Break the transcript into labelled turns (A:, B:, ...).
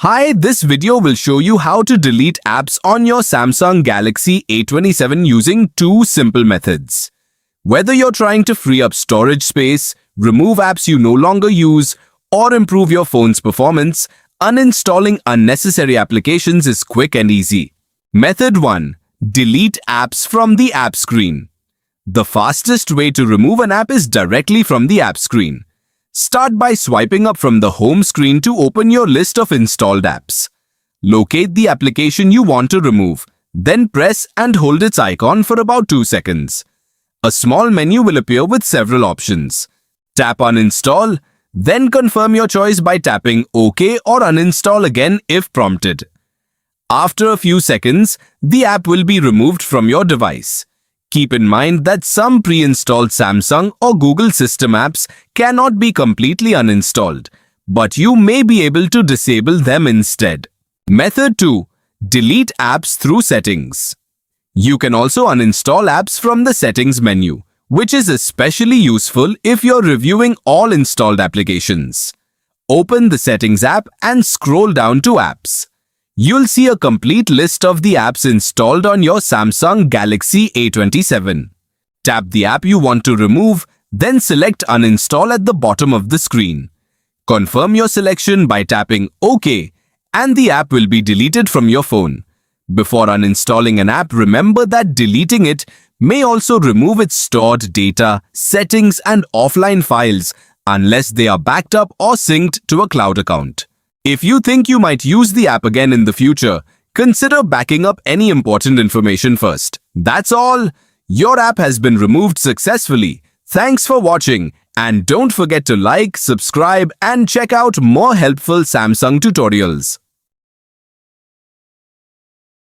A: Hi, this video will show you how to delete apps on your Samsung Galaxy A27 using two simple methods. Whether you're trying to free up storage space, remove apps you no longer use, or improve your phone's performance, uninstalling unnecessary applications is quick and easy. Method 1. Delete apps from the app screen. The fastest way to remove an app is directly from the app screen. Start by swiping up from the home screen to open your list of installed apps. Locate the application you want to remove, then press and hold its icon for about 2 seconds. A small menu will appear with several options. Tap Uninstall, then confirm your choice by tapping OK or Uninstall again if prompted. After a few seconds, the app will be removed from your device. Keep in mind that some pre-installed Samsung or Google system apps cannot be completely uninstalled, but you may be able to disable them instead. Method 2. Delete apps through settings. You can also uninstall apps from the settings menu, which is especially useful if you're reviewing all installed applications. Open the settings app and scroll down to apps. You'll see a complete list of the apps installed on your Samsung Galaxy A27. Tap the app you want to remove, then select Uninstall at the bottom of the screen. Confirm your selection by tapping OK, and the app will be deleted from your phone. Before uninstalling an app, remember that deleting it may also remove its stored data, settings, and offline files unless they are backed up or synced to a cloud account. If you think you might use the app again in the future, consider backing up any important information first. That's all. Your app has been removed successfully. Thanks for watching, and don't forget to like, subscribe, and check out more helpful Samsung tutorials.